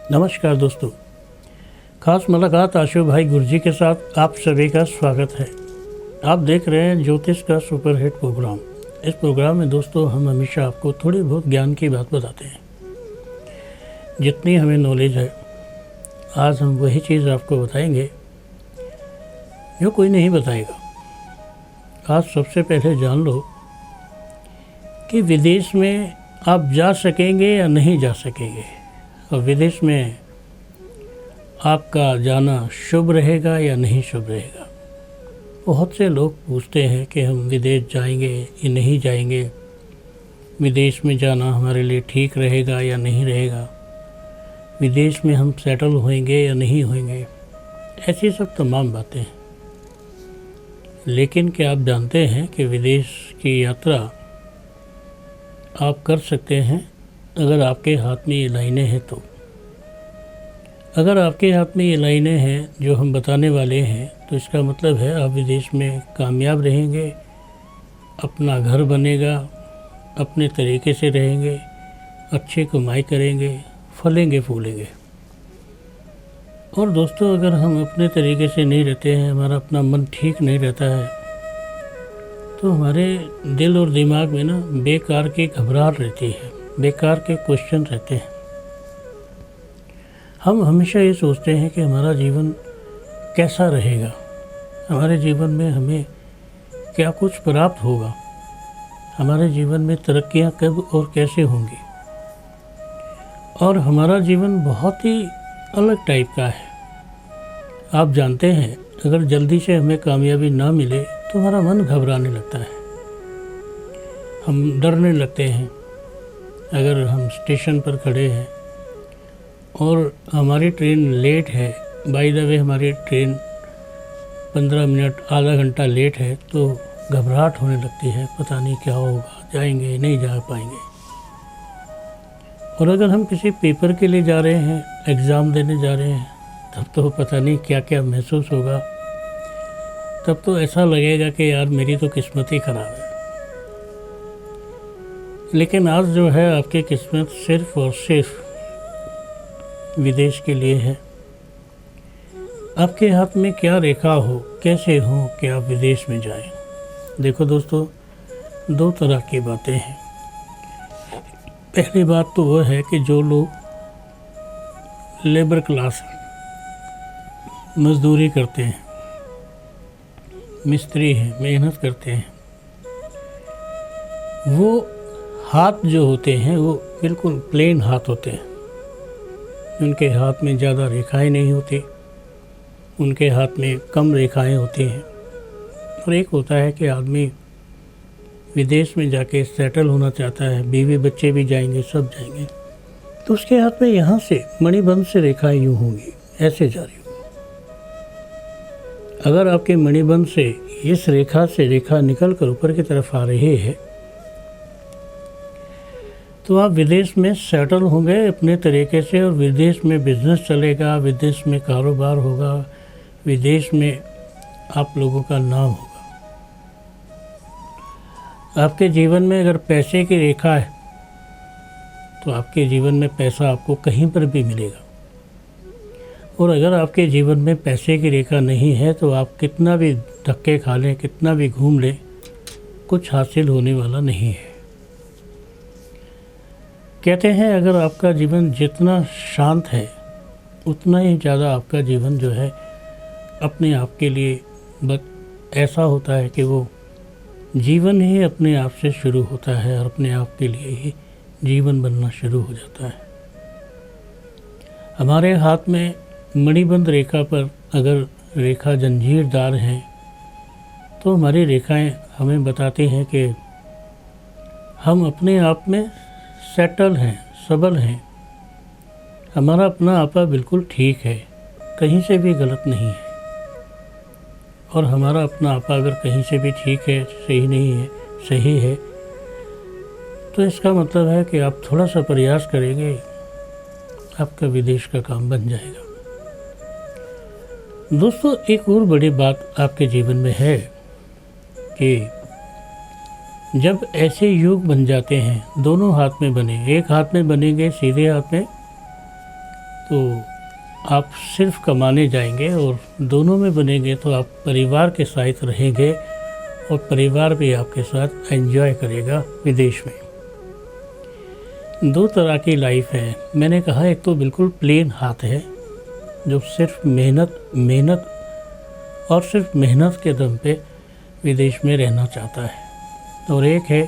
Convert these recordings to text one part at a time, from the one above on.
नमस्कार दोस्तों, खास मुलाकात आशु भाई गुरजी के साथ आप सभी का स्वागत है। आप देख रहे हैं ज्योतिष का सुपरहिट प्रोग्राम। इस प्रोग्राम में दोस्तों हम हमेशा आपको थोड़ी बहुत ज्ञान की बात बताते हैं, जितनी हमें नॉलेज है। आज हम वही चीज़ आपको बताएंगे जो कोई नहीं बताएगा। आज सबसे पहले जान लो कि विदेश में आप जा सकेंगे या नहीं जा सकेंगे, और विदेश में आपका जाना शुभ रहेगा या नहीं शुभ रहेगा। बहुत से लोग पूछते हैं कि हम विदेश जाएंगे या नहीं जाएंगे, विदेश में जाना हमारे लिए ठीक रहेगा या नहीं रहेगा, विदेश में हम सेटल होंगे या नहीं होंगे, ऐसी सब तमाम बातें हैं। लेकिन क्या आप जानते हैं कि विदेश की यात्रा आप कर सकते हैं अगर आपके हाथ में ये लाइनें हैं तो। अगर आपके हाथ में ये लाइनें हैं जो हम बताने वाले हैं, तो इसका मतलब है आप विदेश में कामयाब रहेंगे, अपना घर बनेगा, अपने तरीके से रहेंगे, अच्छी कमाई करेंगे, फलेंगे फूलेंगे। और दोस्तों, अगर हम अपने तरीके से नहीं रहते हैं, हमारा अपना मन ठीक नहीं रहता है, तो हमारे दिल और दिमाग में ना बेकार की घबराहट रहती है, बेकार के क्वेश्चन रहते हैं। हम हमेशा ये सोचते हैं कि हमारा जीवन कैसा रहेगा, हमारे जीवन में हमें क्या कुछ प्राप्त होगा, हमारे जीवन में तरक्कियां कब और कैसे होंगी। और हमारा जीवन बहुत ही अलग टाइप का है। आप जानते हैं, अगर जल्दी से हमें कामयाबी ना मिले तो हमारा मन घबराने लगता है, हम डरने लगते हैं। अगर हम स्टेशन पर खड़े हैं और हमारी ट्रेन लेट है, बाय द वे हमारी ट्रेन 15 मिनट आधा घंटा लेट है, तो घबराहट होने लगती है, पता नहीं क्या होगा, जाएंगे नहीं जा पाएंगे। और अगर हम किसी पेपर के लिए जा रहे हैं, एग्ज़ाम देने जा रहे हैं, तब तो पता नहीं क्या क्या महसूस होगा। तब तो ऐसा लगेगा कि यार मेरी तो किस्मत ही ख़राब है। लेकिन आज जो है आपकी किस्मत सिर्फ और सिर्फ विदेश के लिए है। आपके हाथ में क्या रेखा हो, कैसे हो कि आप विदेश में जाएं। देखो दोस्तों, दो तरह की बातें हैं। पहली बात तो वह है कि जो लोग लेबर क्लास मजदूरी करते हैं, मिस्त्री हैं, मेहनत करते हैं, वो हाथ जो होते हैं वो बिल्कुल प्लेन हाथ होते हैं। उनके हाथ में ज़्यादा रेखाएं नहीं होती, उनके हाथ में कम रेखाएं होती हैं। और एक होता है कि आदमी विदेश में जाके सेटल होना चाहता है, बीवी बच्चे भी जाएंगे, सब जाएंगे, तो उसके हाथ में यहाँ से मणिबंध से रेखाएं यूँ होंगी, ऐसे जा रही होंगी। अगर आपके मणिबंध से इस रेखा से रेखा निकल कर ऊपर की तरफ आ रही है, तो आप विदेश में सेटल होंगे अपने तरीके से, और विदेश में बिजनेस चलेगा, विदेश में कारोबार होगा, विदेश में आप लोगों का नाम होगा। आपके जीवन में अगर पैसे की रेखा है, तो आपके जीवन में पैसा आपको कहीं पर भी मिलेगा। और अगर आपके जीवन में पैसे की रेखा नहीं है, तो आप कितना भी धक्के खा लें, कितना भी घूम लें, कुछ हासिल होने वाला नहीं है। कहते हैं अगर आपका जीवन जितना शांत है, उतना ही ज़्यादा आपका जीवन जो है अपने आप के लिए ऐसा होता है कि वो जीवन ही अपने आप से शुरू होता है और अपने आप के लिए ही जीवन बनना शुरू हो जाता है। हमारे हाथ में मणिबंध रेखा पर अगर रेखा जंजीरदार हैं, तो हमारी रेखाएं हमें बताती हैं कि हम अपने आप में सेटल हैं, सबल हैं, हमारा अपना आपा बिल्कुल ठीक है, कहीं से भी गलत नहीं है। और हमारा अपना आपा अगर कहीं से भी ठीक है, सही नहीं है, सही है, तो इसका मतलब है कि आप थोड़ा सा प्रयास करेंगे, आपका विदेश का काम बन जाएगा। दोस्तों, एक और बड़ी बात आपके जीवन में है कि जब ऐसे योग बन जाते हैं, दोनों हाथ में बने, एक हाथ में बनेंगे सीधे हाथ में, तो आप सिर्फ कमाने जाएंगे और दोनों में बनेंगे तो आप परिवार के साथ रहेंगे और परिवार भी आपके साथ एंजॉय करेगा विदेश में। दो तरह की लाइफ है। मैंने कहा एक तो बिल्कुल प्लेन हाथ है जो सिर्फ मेहनत और सिर्फ मेहनत के दम पे विदेश में रहना चाहता है, और एक है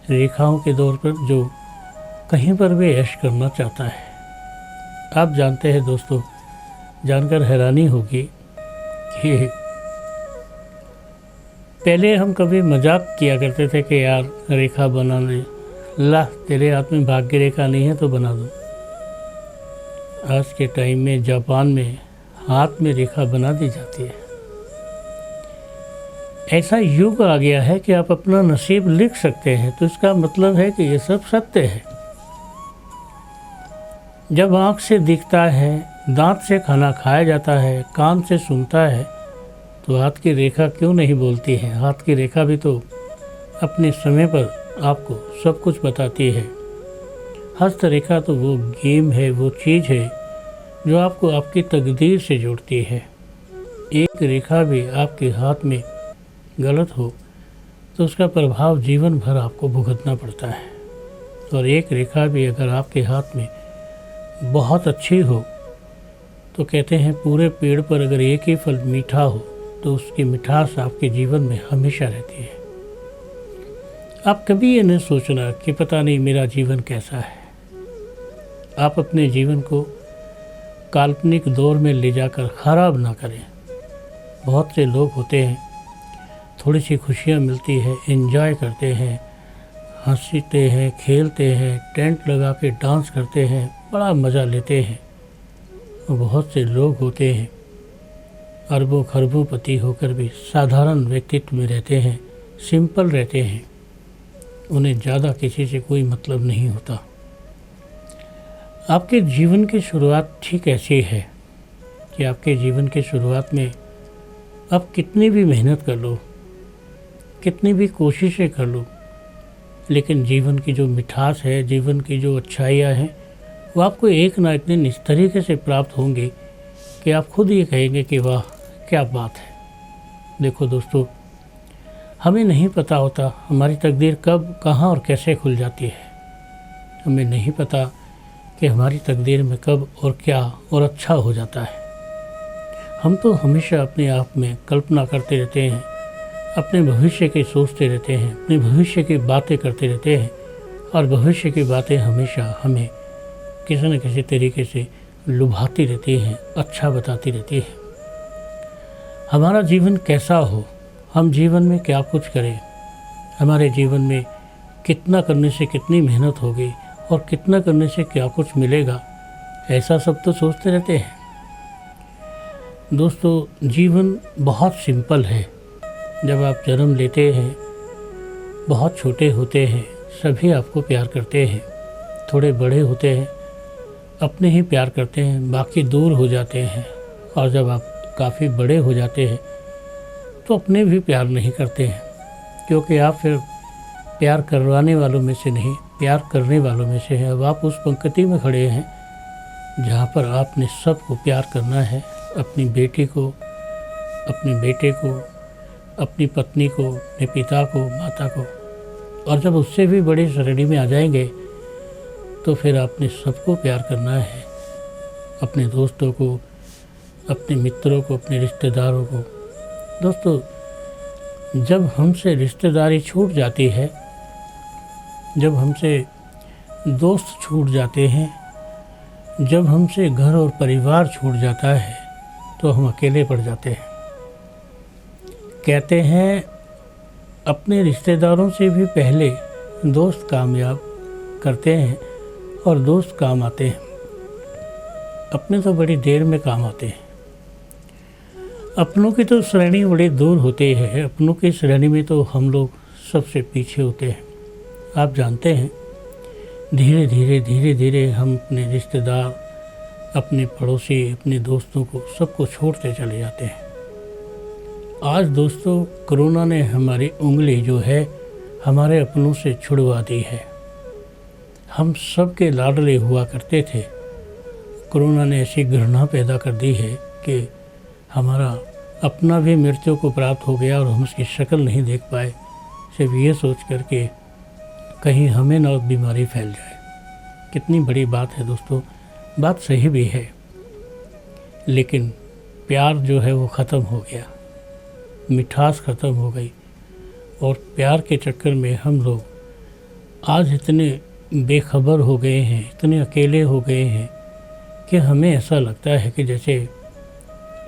रेखाओं के दौर पर जो कहीं पर भी ऐश करना चाहता है। आप जानते हैं दोस्तों, जानकर हैरानी होगी कि पहले हम कभी मजाक किया करते थे कि यार रेखा बना ले, ला तेरे हाथ में भाग्य रेखा नहीं है तो बना दो। आज के टाइम में जापान में हाथ में रेखा बना दी जाती है। ऐसा युग आ गया है कि आप अपना नसीब लिख सकते हैं, तो इसका मतलब है कि ये सब सत्य है। जब आँख से दिखता है, दांत से खाना खाया जाता है, कान से सुनता है, तो हाथ की रेखा क्यों नहीं बोलती है? हाथ की रेखा भी तो अपने समय पर आपको सब कुछ बताती है। हस्तरेखा तो वो गेम है, वो चीज़ है जो आपको आपकी तकदीर से जोड़ती है। एक रेखा भी आपके हाथ में गलत हो तो उसका प्रभाव जीवन भर आपको भुगतना पड़ता है, और एक रेखा भी अगर आपके हाथ में बहुत अच्छी हो तो कहते हैं पूरे पेड़ पर अगर एक ही फल मीठा हो तो उसकी मिठास आपके जीवन में हमेशा रहती है। आप कभी ये नहीं सोचना कि पता नहीं मेरा जीवन कैसा है। आप अपने जीवन को काल्पनिक दौर में ले जाकर ख़राब ना करें। बहुत से लोग होते हैं, थोड़ी सी खुशियाँ मिलती है, एंजॉय करते हैं, हंसते हैं, खेलते हैं, टेंट लगा के डांस करते हैं, बड़ा मज़ा लेते हैं। और बहुत से लोग होते हैं अरबों खरबों पति होकर भी साधारण व्यक्तित्व में रहते हैं, सिंपल रहते हैं, उन्हें ज़्यादा किसी से कोई मतलब नहीं होता। आपके जीवन की शुरुआत ठीक ऐसी है कि आपके जीवन की शुरुआत में आप कितनी भी मेहनत कर लो, कितनी भी कोशिशें कर लो, लेकिन जीवन की जो मिठास है, जीवन की जो अच्छाइयाँ हैं, वो आपको एक ना एक दिन इस तरीके से प्राप्त होंगे कि आप खुद ये कहेंगे कि वाह क्या बात है। देखो दोस्तों, हमें नहीं पता होता हमारी तकदीर कब, कहाँ और कैसे खुल जाती है। हमें नहीं पता कि हमारी तकदीर में कब और क्या और अच्छा हो जाता है। हम तो हमेशा अपने आप में कल्पना करते रहते हैं, अपने भविष्य की सोचते रहते हैं, अपने भविष्य की बातें करते रहते हैं, और भविष्य की बातें हमेशा हमें किसी न किसी तरीके से लुभाती रहती हैं, अच्छा बताती रहती है। हमारा जीवन कैसा हो, हम जीवन में क्या कुछ करें, हमारे जीवन में कितना करने से कितनी मेहनत होगी और कितना करने से क्या कुछ मिलेगा, ऐसा सब तो सोचते रहते हैं। दोस्तों, जीवन बहुत सिंपल है। जब आप जन्म लेते हैं, बहुत छोटे होते हैं, सभी आपको प्यार करते हैं। थोड़े बड़े होते हैं, अपने ही प्यार करते हैं, बाकी दूर हो जाते हैं। और जब आप काफ़ी बड़े हो जाते हैं तो अपने भी प्यार नहीं करते हैं, क्योंकि आप फिर प्यार करवाने वालों में से नहीं, प्यार करने वालों में से हैं। अब आप उस पंक्ति में खड़े हैं जहाँ पर आपने सबको प्यार करना है, अपनी बेटी को, अपने बेटे को, अपनी पत्नी को, अपने पिता को, माता को। और जब उससे भी बड़ी श्रेणी में आ जाएंगे तो फिर आपने सबको प्यार करना है, अपने दोस्तों को, अपने मित्रों को, अपने रिश्तेदारों को। दोस्तों, जब हमसे रिश्तेदारी छूट जाती है, जब हमसे दोस्त छूट जाते हैं, जब हमसे घर और परिवार छूट जाता है, तो हम अकेले पड़ जाते हैं। कहते हैं अपने रिश्तेदारों से भी पहले दोस्त कामयाब करते हैं और दोस्त काम आते हैं। अपने तो बड़ी देर में काम आते हैं। अपनों की तो श्रेणी बड़ी दूर होती है, अपनों की श्रेणी में तो हम लोग सबसे पीछे होते हैं। आप जानते हैं, धीरे धीरे हम अपने रिश्तेदार, अपने पड़ोसी, अपने दोस्तों को, सबको छोड़ते चले जाते हैं। आज दोस्तों, कोरोना ने हमारी उंगली जो है हमारे अपनों से छुड़वा दी है। हम सब के लाडले हुआ करते थे। कोरोना ने ऐसी घृणा पैदा कर दी है कि हमारा अपना भी मृत्यु को प्राप्त हो गया और हम उसकी शक्ल नहीं देख पाए, सिर्फ ये सोच कर के कहीं हमें ना बीमारी फैल जाए। कितनी बड़ी बात है दोस्तों, बात सही भी है, लेकिन प्यार जो है वो ख़त्म हो गया, मिठास ख़त्म हो गई। और प्यार के चक्कर में हम लोग आज इतने बेखबर हो गए हैं, इतने अकेले हो गए हैं कि हमें ऐसा लगता है कि जैसे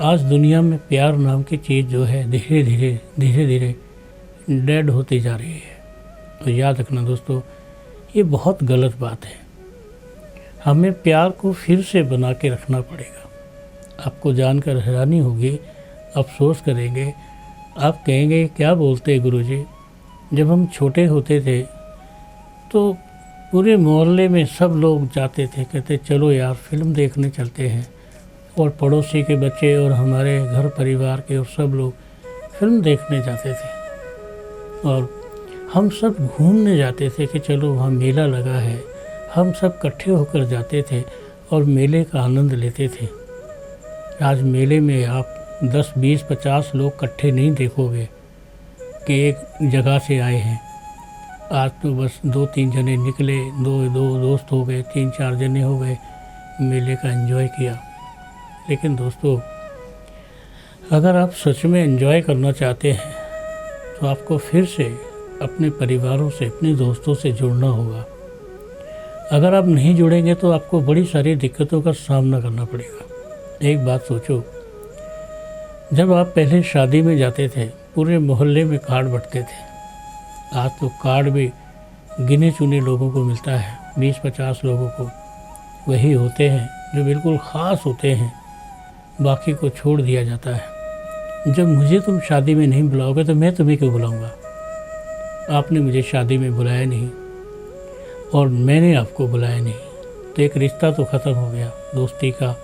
आज दुनिया में प्यार नाम की चीज़ जो है धीरे धीरे डेड होती जा रही है। तो याद रखना दोस्तों, ये बहुत गलत बात है। हमें प्यार को फिर से बना के रखना पड़ेगा। आपको जानकर हैरानी होगी, अफसोस करेंगे, आप कहेंगे क्या बोलते गुरुजी, जब हम छोटे होते थे तो पूरे मोहल्ले में सब लोग जाते थे, कहते चलो यार फिल्म देखने चलते हैं, और पड़ोसी के बच्चे और हमारे घर परिवार के और सब लोग फिल्म देखने जाते थे। और हम सब घूमने जाते थे कि चलो वहाँ मेला लगा है, हम सब इकट्ठे होकर जाते थे और मेले का आनंद लेते थे। आज मेले में आप 10, 20, 50 लोग इकट्ठे नहीं देखोगे कि एक जगह से आए हैं। आज तो बस 2-3 जने निकले, दो दोस्त हो गए, 3-4 जने हो गए, मेले का एंजॉय किया। लेकिन दोस्तों, अगर आप सच में एंजॉय करना चाहते हैं तो आपको फिर से अपने परिवारों से, अपने दोस्तों से जुड़ना होगा। अगर आप नहीं जुड़ेंगे तो आपको बड़ी सारी दिक्कतों का सामना करना पड़ेगा। एक बात सोचो, जब आप पहले शादी में जाते थे पूरे मोहल्ले में कार्ड बंटते थे। आज तो कार्ड भी गिने चुने लोगों को मिलता है, 20-50 लोगों को वही होते हैं जो बिल्कुल ख़ास होते हैं, बाकी को छोड़ दिया जाता है। जब मुझे तुम शादी में नहीं बुलाओगे तो मैं तुम्हें क्यों बुलाऊंगा? आपने मुझे शादी में बुलाया नहीं और मैंने आपको बुलाया नहीं, तो एक रिश्ता तो ख़त्म हो गया दोस्ती का,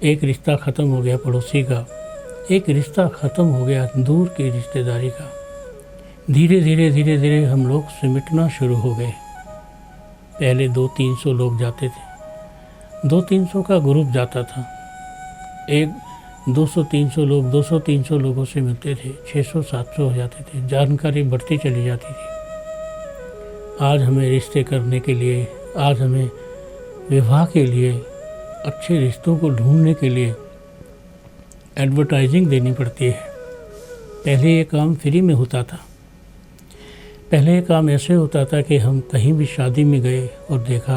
एक रिश्ता ख़त्म हो गया पड़ोसी का, एक रिश्ता ख़त्म हो गया दूर की रिश्तेदारी का। धीरे धीरे हम लोग सिमटना शुरू हो गए। पहले 200-300 लोग जाते थे, 200-300 का ग्रुप जाता था, एक 200-300 लोग 200-300 लोगों से मिलते थे, 600-700 हो जाते थे, जानकारी बढ़ती चली जाती थी। आज हमें रिश्ते करने के लिए, आज हमें विवाह के लिए, अच्छे रिश्तों को ढूंढने के लिए एडवर्टाइजिंग देनी पड़ती है। पहले ये काम फ्री में होता था। पहले ये काम ऐसे होता था कि हम कहीं भी शादी में गए और देखा,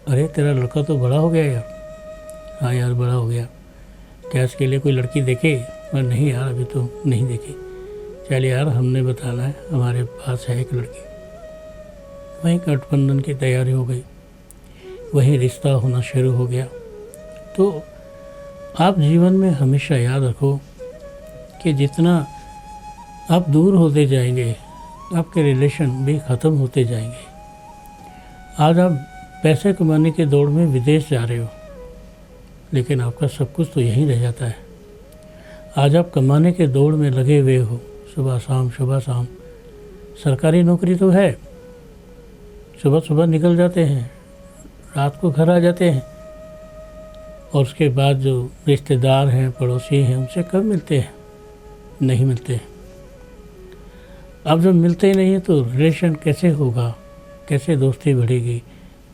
अरे तेरा लड़का तो बड़ा हो गया यार। हाँ यार बड़ा हो गया, क्या इसके लिए कोई लड़की देखे? और नहीं यार अभी तो नहीं देखी। चल यार हमने बताना है, हमारे पास है एक लड़की। वहीं गठबंधन की तैयारी हो गई, वही रिश्ता होना शुरू हो गया। तो आप जीवन में हमेशा याद रखो कि जितना आप दूर होते जाएंगे आपके रिलेशन भी ख़त्म होते जाएंगे। आज आप पैसे कमाने के दौड़ में विदेश जा रहे हो, लेकिन आपका सब कुछ तो यहीं रह जाता है। आज आप कमाने के दौड़ में लगे हुए हो, सुबह शाम। सरकारी नौकरी तो है, सुबह निकल जाते हैं, रात को घर आ जाते हैं, और उसके बाद जो रिश्तेदार हैं, पड़ोसी हैं, उनसे कब मिलते हैं? नहीं मिलते। अब जब मिलते ही नहीं है तो रिलेशन कैसे होगा, कैसे दोस्ती बढ़ेगी,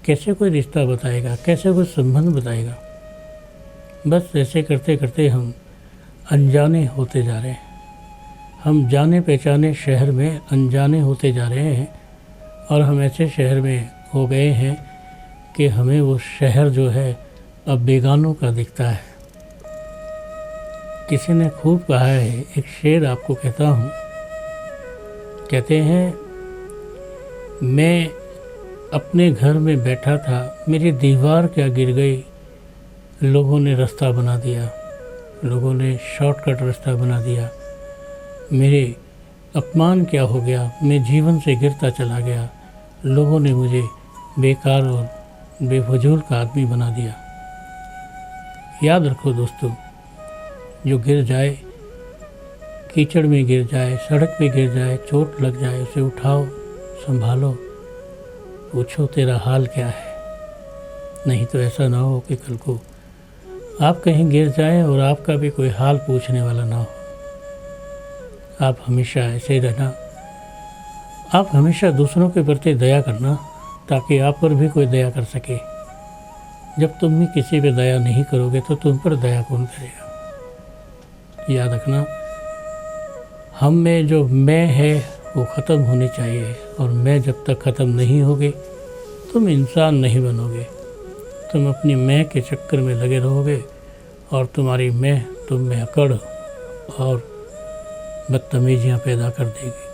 कैसे कोई रिश्ता बताएगा, कैसे कोई संबंध बताएगा? बस ऐसे करते करते हम अनजाने होते जा रहे हैं। हम जाने पहचाने शहर में अनजाने होते जा रहे हैं, और हम ऐसे शहर में हो गए हैं कि हमें वो शहर जो है अब बेगानों का दिखता है। किसी ने खूब कहा है, एक शेर आपको कहता हूँ। कहते हैं, मैं अपने घर में बैठा था, मेरी दीवार क्या गिर गई, लोगों ने रास्ता बना दिया, लोगों ने शॉर्टकट रास्ता बना दिया। मेरे अपमान क्या हो गया, मैं जीवन से गिरता चला गया, लोगों ने मुझे बेकार और बेफजूल का आदमी बना दिया। याद रखो दोस्तों, जो गिर जाए, कीचड़ में गिर जाए, सड़क पे गिर जाए, चोट लग जाए, उसे उठाओ, संभालो, पूछो तेरा हाल क्या है। नहीं तो ऐसा ना हो कि कल को आप कहीं गिर जाएं और आपका भी कोई हाल पूछने वाला ना हो। आप हमेशा ऐसे ही रहना। आप हमेशा दूसरों के प्रति दया करना, ताकि आप पर भी कोई दया कर सके। जब तुम भी किसी पे दया नहीं करोगे तो तुम पर दया कौन करेगा। याद रखना, हम में जो मैं है वो ख़त्म होनी चाहिए, और मैं जब तक ख़त्म नहीं होगी तुम इंसान नहीं बनोगे। तुम अपनी मैं के चक्कर में लगे रहोगे और तुम्हारी मैं तुम में अकड़ और बदतमीजियाँ पैदा कर देगी।